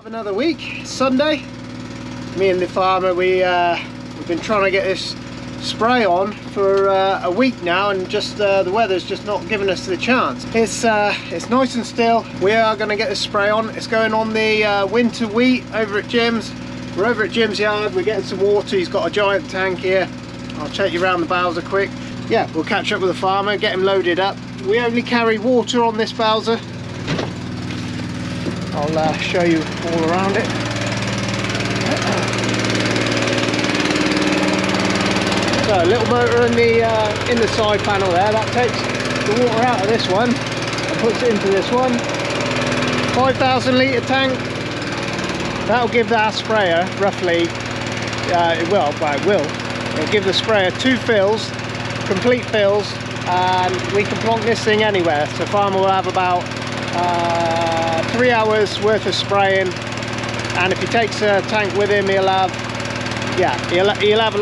Of another week, Sunday. Me and the farmer, we've been trying to get this spray on for a week now, and just the weather's just not giving us the chance. It's nice and still. We are going to get this spray on. It's going on the winter wheat over at Jim's. We're over at Jim's yard. We're getting some water. He's got a giant tank here. I'll take you around the Bowser quick. Yeah, we'll catch up with the farmer, get him loaded up. We only carry water on this Bowser. I'll show you all around it. So a little motor in the side panel there, that takes the water out of this one and puts it into this one. 5,000 litre tank. That'll give that sprayer roughly, it will. It'll give the sprayer 2 fills, complete fills, and we can plonk this thing anywhere. So farmer will have about 3 hours worth of spraying, and if he takes a tank with him, he'll have a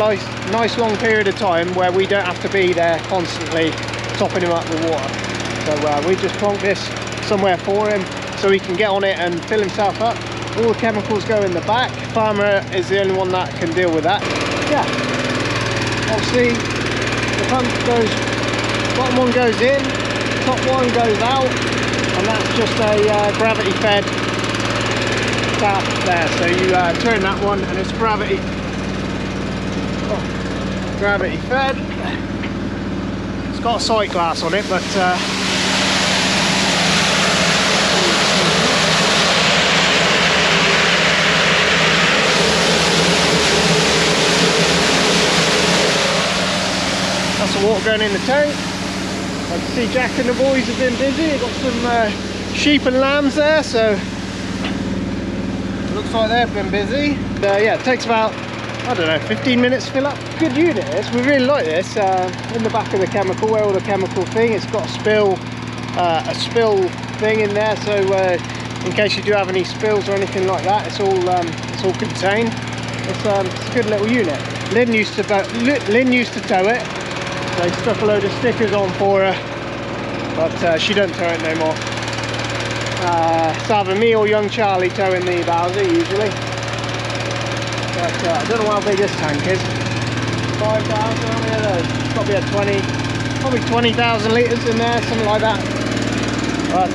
nice long period of time where we don't have to be there constantly topping him up with water. So we just plonk this somewhere for him so he can get on it and fill himself up. All the chemicals go in the back. Farmer is the only one that can deal with that. Yeah, obviously the pump goes, bottom one goes in, top one goes out, and that's just a gravity fed tap there. So you turn that one and it's gravity fed. It's got a sight glass on it, but that's the water going in the tank. I can see Jack and the boys have been busy. They've got some sheep and lambs there, so it looks like they've been busy. Yeah, it takes about, I don't know, 15 minutes to fill up. Good unit this, we really like this. In the back of the chemical, where all the chemical thing, it's got a spill thing in there, so in case you do have any spills or anything like that, it's all contained. It's a good little unit. Lynn used to tow it. They stuck a load of stickers on for her, but she don't tow it no more. It's either me or young Charlie towing the Bowser usually. But I don't know how big this tank is. 5,000, how many of those? Probably at 20, probably 20,000 litres in there, something like that. But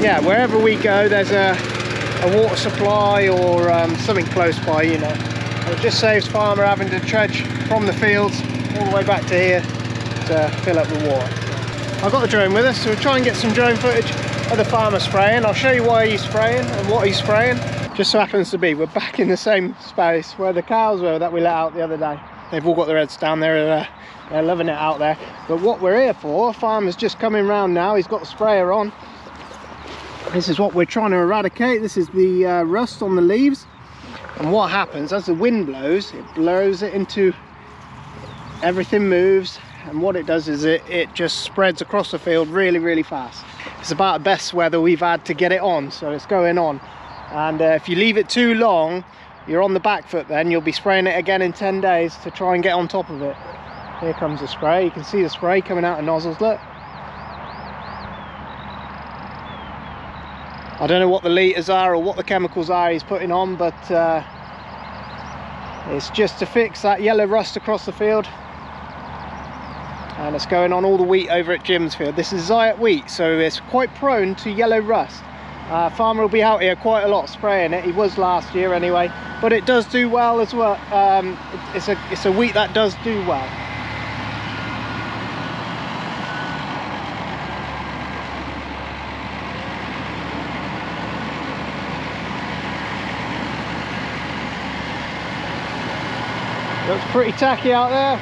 yeah, wherever we go, there's a water supply or something close by, you know. It just saves farmer having to trudge from the fields all the way back to here to fill up the water. I've got the drone with us, so we'll try and get some drone footage of the farmer spraying. I'll show you why he's spraying and what he's spraying. Just so happens to be we're back in the same space where the cows were that we let out the other day. They've all got their heads down there, they're loving it out there. But what we're here for, farmer's just coming round now, he's got the sprayer on. This is what we're trying to eradicate. This is the rust on the leaves. And what happens, as the wind blows, it blows it into, everything moves, and what it does is it just spreads across the field really fast. It's about the best weather we've had to get it on, so it's going on. And if you leave it too long, you're on the back foot then. You'll be spraying it again in 10 days to try and get on top of it. Here comes the spray. You can see the spray coming out of nozzles, look. I don't know what the litres are or what the chemicals are he's putting on, but it's just to fix that yellow rust across the field. And it's going on all the wheat over at Jim's field. This is Zayat wheat, so it's quite prone to yellow rust. Farmer will be out here quite a lot spraying it. He was last year anyway, but it does do well as well. It's a wheat that does do well. Looks pretty tacky out there.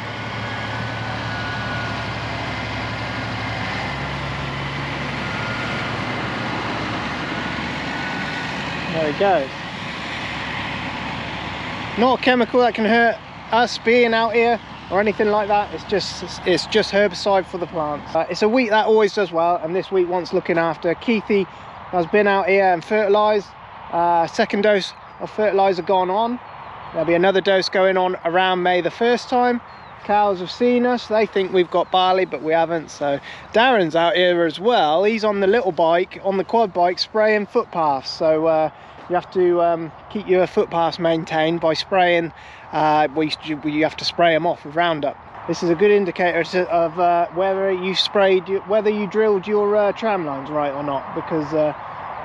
There it goes. Not a chemical that can hurt us being out here or anything like that. It's just herbicide for the plants. It's a wheat that always does well, and this wheat wants looking after. Keithy has been out here and fertilised. Second dose of fertiliser gone on. There'll be another dose going on around May the 1st time. Cows have seen us, they think we've got barley, but we haven't. So Darren's out here as well. He's on the little bike, on the quad bike, spraying footpaths. So you have to keep your footpaths maintained by spraying. You have to spray them off with Roundup. This is a good indicator of whether you drilled your tram lines right or not, because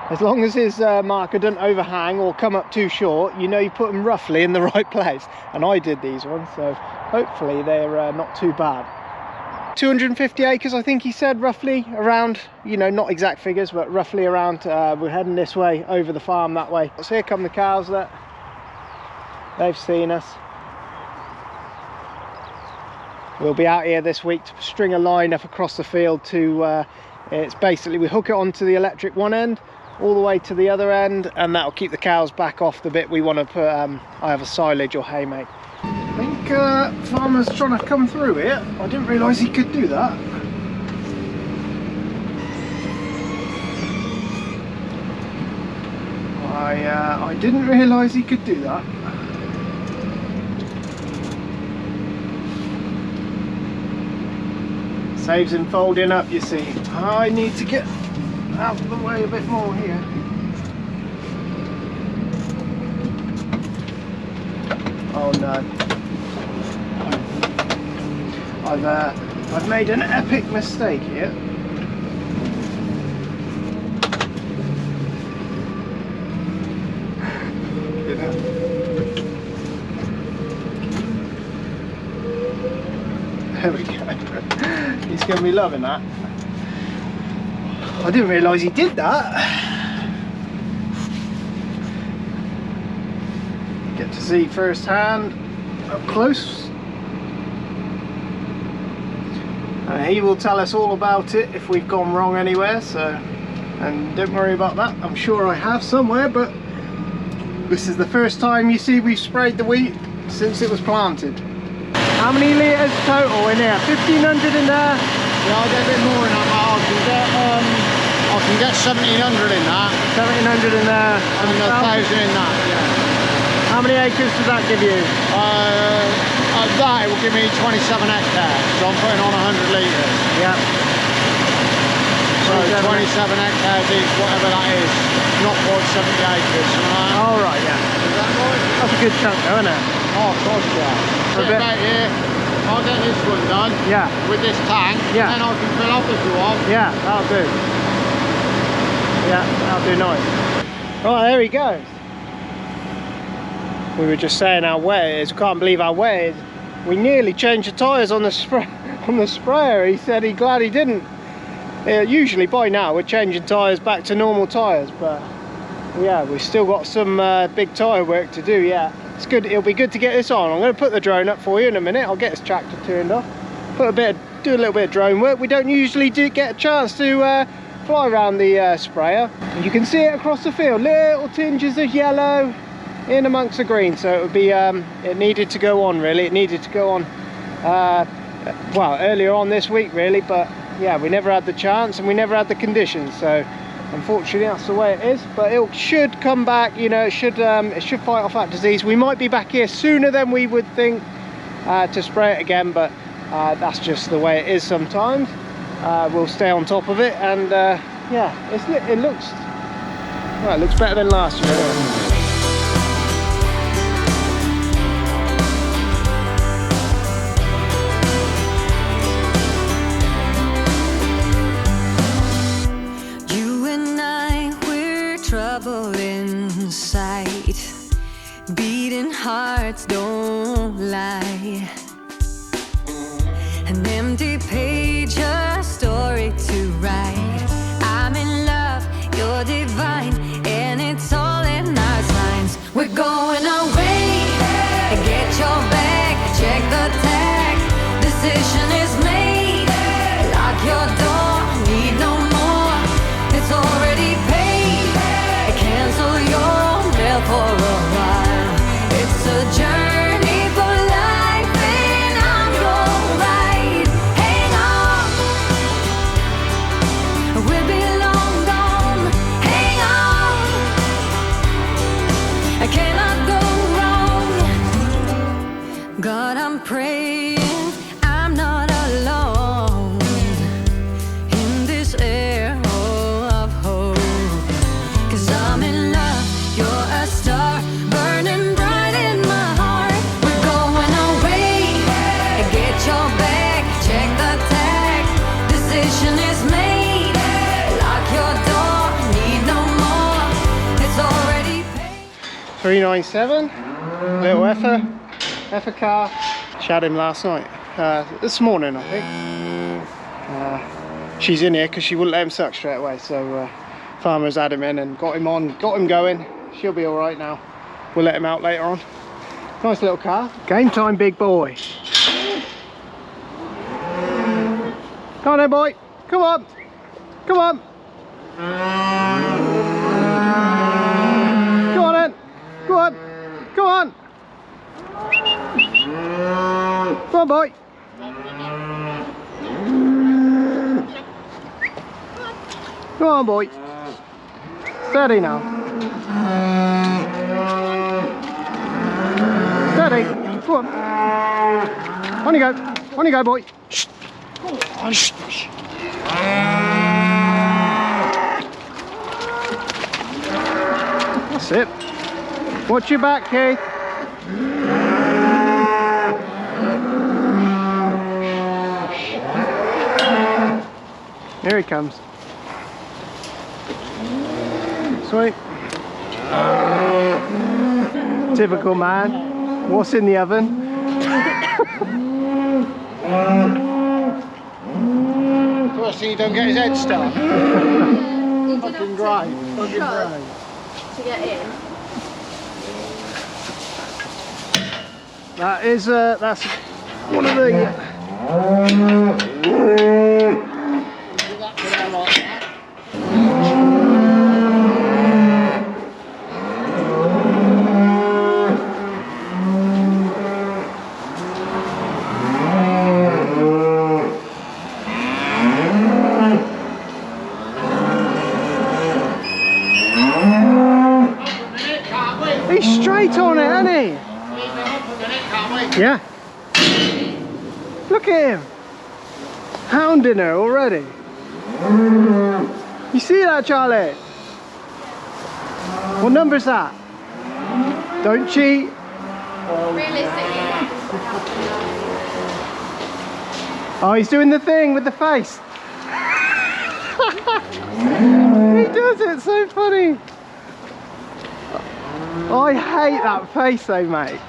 as long as his marker doesn't overhang or come up too short, you know you put them roughly in the right place. And I did these ones, so hopefully they're not too bad. 250 acres, I think he said, roughly around, you know, not exact figures, but roughly around. We're heading this way over the farm that way. So here come the cows. That they've seen us. We'll be out here this week to string a line up across the field to it's basically, we hook it onto the electric one end all the way to the other end, and that'll keep the cows back off the bit we want to put either silage or hay make. I think farmer's trying to come through here. I didn't realise he could do that. I didn't realise he could do that. Saves him folding up, you see. I need to get out of the way a bit more here. Oh no. I've made an epic mistake here. There we go. He's going to be loving that. I didn't realise he did that. Get to see firsthand, up close. And he will tell us all about it if we've gone wrong anywhere, so, and don't worry about that. I'm sure I have somewhere, but this is the first time you see we've sprayed the wheat since it was planted. How many litres total in here? 1,500 in there? Yeah, I'll get a bit more in that. I can get 1,700 in that. 1,700 in there. And 1,000 in that, yeah. How many acres does that give you? That it will give me 27 hectares, so I'm putting on 100 litres. Yeah. So 27 hectares is whatever that is, not quite 70 acres. Oh right, yeah. Is that right? That's a good chunk though, isn't it? Oh, of course, yeah. Sit about here, I'll get this one done. Yeah. With this tank, yeah. And then I can fill up if you want. Yeah, that'll do. Yeah, that'll do nice. Right, there he goes. We were just saying how wet it is. Can't believe how wet it is. We nearly changed the tyres on the sprayer. He said he's glad he didn't. Usually by now we're changing tyres back to normal tyres, but yeah, we've still got some big tyre work to do. Yeah, it's good. It'll be good to get this on. I'm going to put the drone up for you in a minute. I'll get this tractor turned off. Do a little bit of drone work. We don't usually get a chance to fly around the sprayer. You can see it across the field. Little tinges of yellow in amongst the green, so it would be it needed to go on, really. It needed to go on well, earlier on this week, really, but yeah, we never had the chance and we never had the conditions, so unfortunately that's the way it is. But it should come back, you know. It should fight off that disease. We might be back here sooner than we would think to spray it again, but that's just the way it is sometimes. We'll stay on top of it, and yeah, it looks better than last year, anyway. Trouble inside, beating hearts don't lie, an empty page, a story to write. I'm in love, you're divine, and it's all in our signs. We're going away, get your bag, check the tag, decision is made, lock your door, need no more, it's already paid. Cancel your mail for a while. It's a journey for life, and I'm your ride. Hang on. 397, little effer car. Shot him last night, this morning I think. She's in here because she wouldn't let him suck straight away, so farmers had him in and got him going. She'll be all right now. We'll let him out later on. Nice little car. Game time, big boy. Come on then, boy. Come on. Come on. Go on then. Go on. Go on. Come on, boy. Come on, boy. Steady now. Steady. Go on. On you go. On you go, boy. Shh. Go on. Shh. That's it. Watch your back, Keith. Here he comes. Sweet. Typical man. What's in the oven? First thing, you don't get his head stuck. Fucking great. Fucking great. To get in. That is that's one of the he's straight on it, isn't he? Yeah. Look at him. Hounding her already. You see that, Charlie? What number is that? Don't cheat. Realistically. Oh, he's doing the thing with the face. He does it, so funny. I hate that face they make.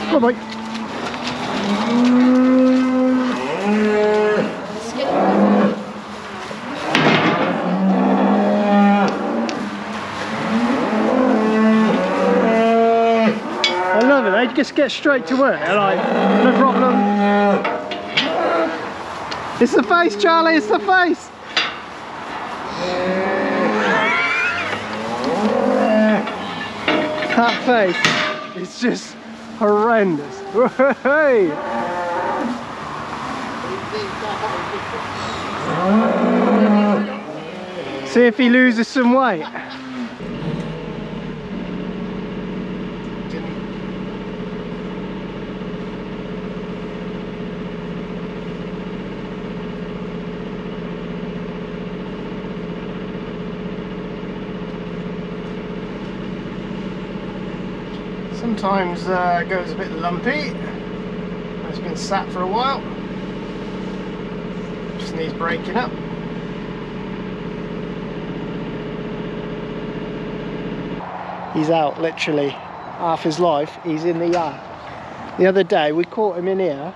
Come on, boy. I love it, they just get straight to work. They're like, no problem. It's the face, Charlie, it's the face. That face is just horrendous. Hey. See if he loses some weight. Sometimes it goes a bit lumpy. It's been sat for a while. Just needs breaking up. He's out literally half his life. He's in the yard. The other day we caught him in here.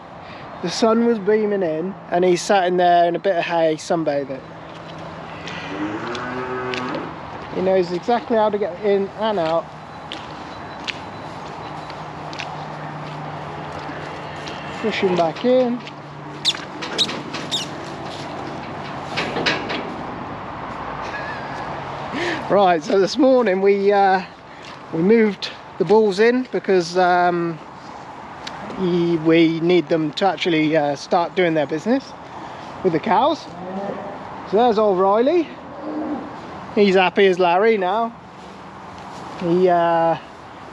The sun was beaming in and he's sat in there in a bit of hay sunbathing. He knows exactly how to get in and out. Push him back in. Right, so this morning we moved the bulls in because we need them to actually start doing their business with the cows. So there's old Riley. He's happy as Larry now.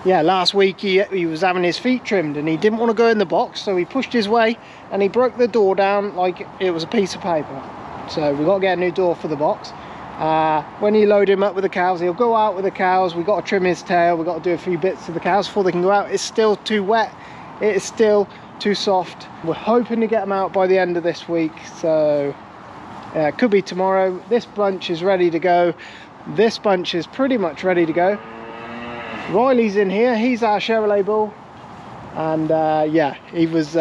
Yeah, last week he was having his feet trimmed and he didn't want to go in the box, so he pushed his way and he broke the door down like it was a piece of paper. So we've got to get a new door for the box. When you load him up with the cows, he'll go out with the cows. We've got to trim his tail, we've got to do a few bits to the cows before they can go out. It's still too wet, it is still too soft. We're hoping to get them out by the end of this week, so it could be tomorrow. This bunch is ready to go. This bunch is pretty much ready to go. Riley's in here, he's our Chevrolet bull, and yeah, he was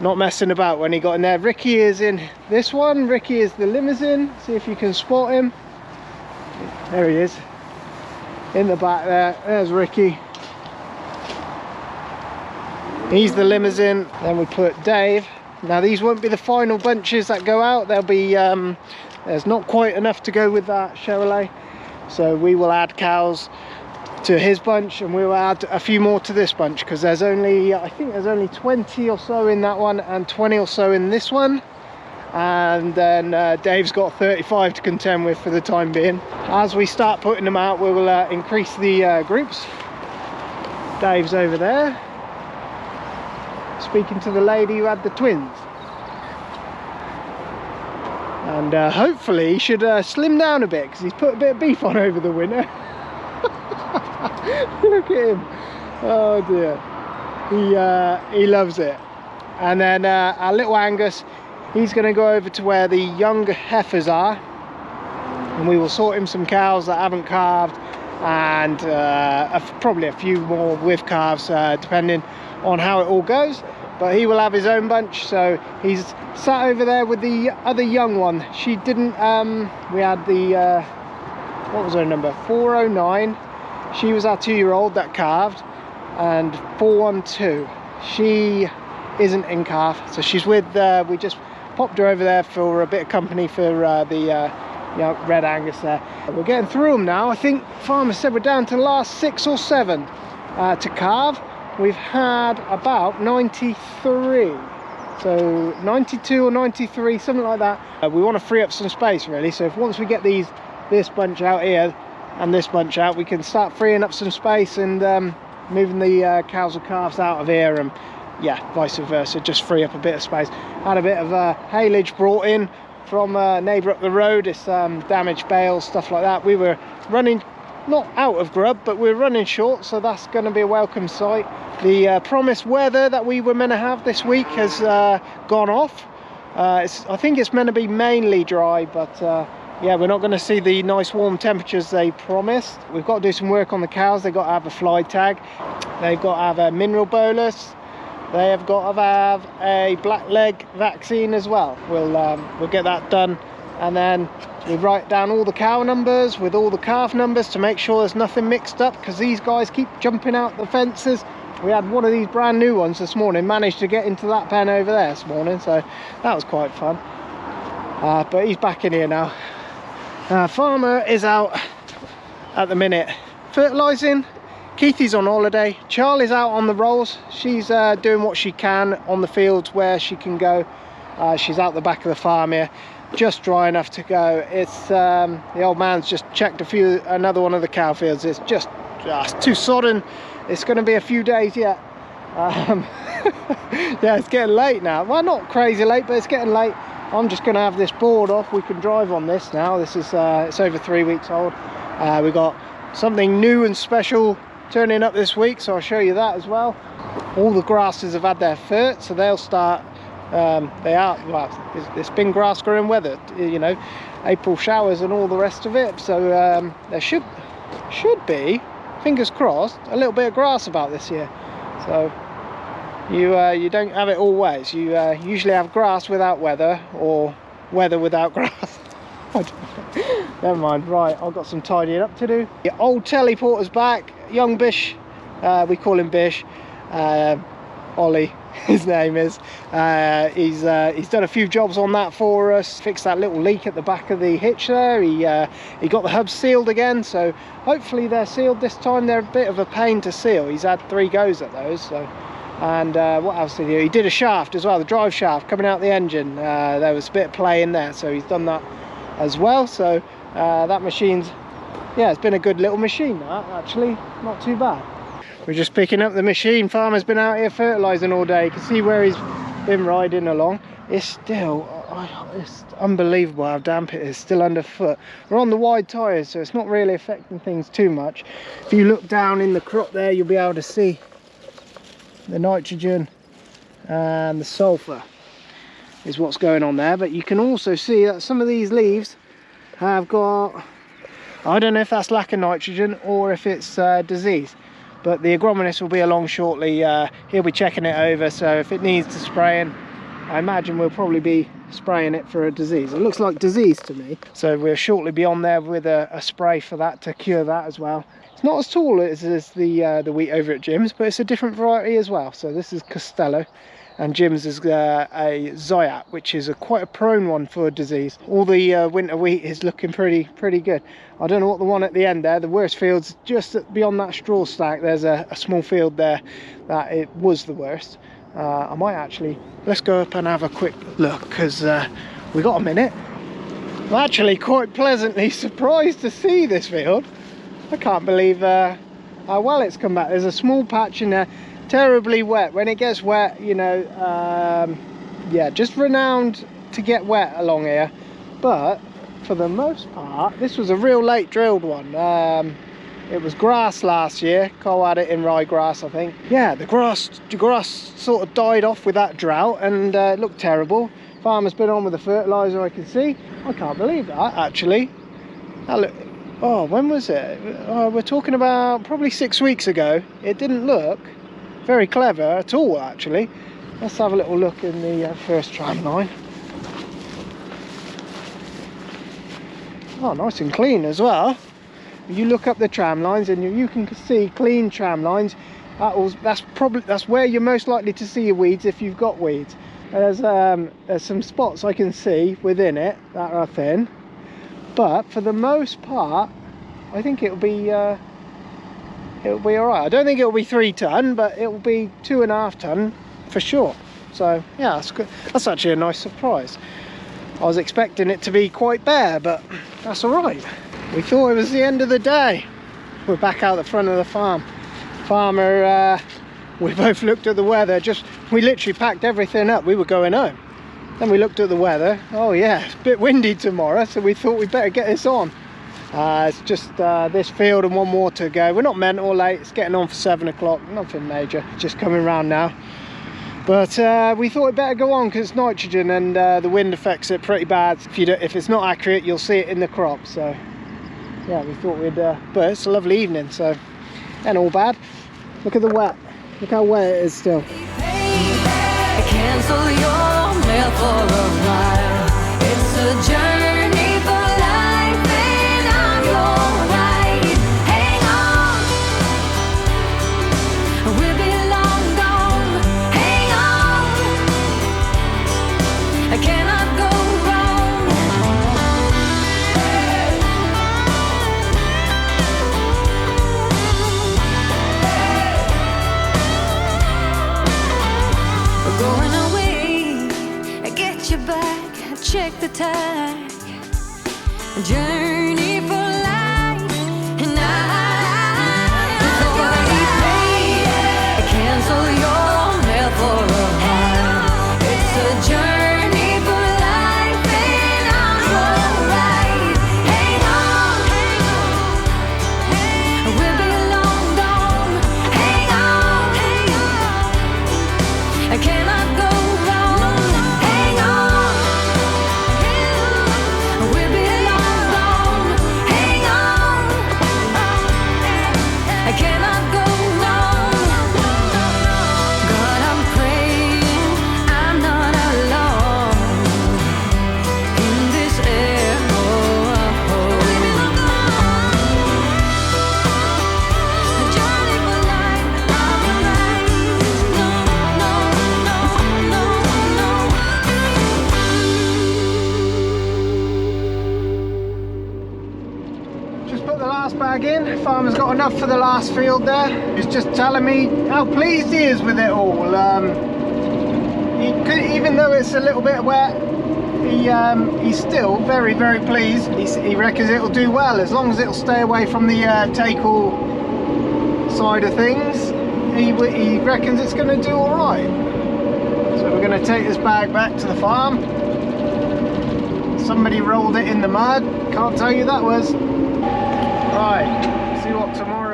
not messing about when he got in there. Ricky is in this one. Ricky is the limousine. See if you can spot him. There he is in the back there. There's Ricky. He's the limousine. Then we put Dave. Now these won't be the final bunches that go out. There'll be there's not quite enough to go with that Chevrolet, so we will add cows to his bunch, and we'll add a few more to this bunch, because there's only, I think there's only 20 or so in that one and 20 or so in this one, and then Dave's got 35 to contend with for the time being. As we start putting them out, we will increase the groups. Dave's over there speaking to the lady who had the twins, and hopefully he should slim down a bit, because he's put a bit of beef on over the winter. Look at him, oh dear, he loves it. And then our little Angus, he's going to go over to where the younger heifers are, and we will sort him some cows that haven't calved, and probably a few more with calves, depending on how it all goes. But he will have his own bunch, so he's sat over there with the other young one. She didn't, we had the, what was her number, 409. She was our 2-year-old that calved, and 412, she isn't in calf, so she's with, we just popped her over there for a bit of company for the Red Angus there. We're getting through them now. I think farmer said we're down to the last 6 or 7 to calve. We've had about 93, so 92 or 93, something like that. We want to free up some space really, so if once we get this bunch out here and this bunch out, we can start freeing up some space and moving the cows and calves out of here, and yeah, vice versa, just free up a bit of space. Had a bit of haylage brought in from a neighbour up the road. It's damaged bales, stuff like that. We were running not out of grub, but we're running short, so that's going to be a welcome sight. The promised weather that we were meant to have this week has gone off. I think it's meant to be mainly dry, but yeah, we're not going to see the nice warm temperatures they promised. We've got to do some work on the cows. They've got to have a fly tag, they've got to have a mineral bolus, they have got to have a black leg vaccine as well. We'll get that done, and then we write down all the cow numbers with all the calf numbers to make sure there's nothing mixed up, because these guys keep jumping out the fences. We had one of these brand new ones this morning, managed to get into that pen over there this morning, so that was quite fun. But he's back in here now. Farmer is out at the minute fertilising. Keithy's on holiday. Charlie's out on the rolls. She's doing what she can on the fields where she can go. She's out the back of the farm here, just dry enough to go. It's the old man's just checked another one of the cow fields. It's just too sodden. It's going to be a few days yet. Yeah, it's getting late now. Well, not crazy late, but it's getting late. I'm just going to have this board off. We can drive on this now. This is it's over 3 weeks old. We got something new and special turning up this week, so I'll show you that as well. All the grasses have had their fert, so they'll start. Well, it's been grass growing weather, you know, April showers and all the rest of it. So there should be, fingers crossed, a little bit of grass about this year. So you don't have it always. You usually have grass without weather, or weather without grass. Never mind. Right, I've got some tidying up to do. The old teleporter's back. Young Bish, we call him Bish. Ollie, his name is. He's done a few jobs on that for us. Fixed that little leak at the back of the hitch there. He got the hubs sealed again, so hopefully they're sealed this time. They're a bit of a pain to seal. He's had 3 goes at those. So, and what else did he do? He did a shaft as well, the drive shaft coming out the engine. There was a bit of play in there, so he's done that as well. So that machine's, yeah, it's been a good little machine, that actually, not too bad. We're just picking up the machine. Farmer's been out here fertilising all day. You can see where he's been riding along. It's still it's unbelievable how damp it is still underfoot. We're on the wide tyres, so it's not really affecting things too much. If you look down in the crop there, you'll be able to see the nitrogen and the sulphur is what's going on there. But you can also see that some of these leaves have got, I don't know if that's lack of nitrogen or if it's disease, but the agronomist will be along shortly. He'll be checking it over, so if it needs to spraying, I imagine we'll probably be spraying it for a disease. It looks like disease to me, so we'll shortly be on there with a spray for that to cure that as well. It's not as tall as the wheat over at Jim's, but it's a different variety as well. So this is Costello, and Jim's is a Zayat, which is quite a prone one for disease. All the winter wheat is looking pretty good. I don't know what the one at the end there, the worst field's just beyond that straw stack. There's a small field there that it was the worst. I might actually, let's go up and have a quick look, because we got a minute. I'm actually quite pleasantly surprised to see this field. I can't believe how well it's come back. There's a small patch in there, terribly wet. When it gets wet, you know, yeah, just renowned to get wet along here. But for the most part, this was a real late drilled one. It was grass last year. Cole had it in ryegrass, I think. Yeah, the grass sort of died off with that drought, and it looked terrible. Farmer's been on with the fertiliser, I can see. I can't believe that, actually. That look, oh, when was it? Oh, we're talking about probably 6 weeks ago. It didn't look very clever at all, actually. Let's have a little look in the first tram line. Oh, nice and clean as well. You look up the tram lines and you can see clean tram lines. That's where you're most likely to see your weeds if you've got weeds. There's some spots I can see within it that are thin, but for the most part, I think it'll be all right. I don't think it'll be 3 ton, but it will be 2.5 ton for sure. So yeah, that's good. That's actually a nice surprise. I was expecting it to be quite bare, but that's all right. We thought it was the end of the day. We're back out the front of the farm. Farmer, we both looked at the weather. We literally packed everything up. We were going home. Then we looked at the weather. Oh yeah, it's a bit windy tomorrow, so we thought we'd better get this on. It's just this field and one more to go. We're not meant or late. It's getting on for 7 o'clock. Nothing major. Just coming round now. But we thought it better go on because it's nitrogen, and the wind affects it pretty bad. If it's not accurate, you'll see it in the crop. So yeah, we thought we'd, but it's a lovely evening, so ain't all bad. Look at the wet. Look how wet it is still. Cancel your mail for a while. It's a journey for life, and I'm your ride. Hang on, we'll be long gone. Hang on, I cannot go wrong. We're going away, I get you back, I check the tag. Journey for life, and I've already paid. Cancel your mail for a while. It's a journey for life, and I'm alright. Hang on, we'll be long gone. Hang on, I cannot go wrong. Hang on, we'll be long gone. Hang on, I cannot go wrong. God, I'm praying I'm not alone in this air. A journey for life, I'm alright. Just put the last bag in. Farmer's got enough for the last field there. He's just telling me how pleased he is with it all. Even though it's a little bit wet, he's still very pleased. He reckons it'll do well as long as it'll stay away from the take-all side of things. He reckons it's going to do all right. So we're going to take this bag back to the farm Somebody rolled it in the mud. Can't tell you that was. Right, see what tomorrow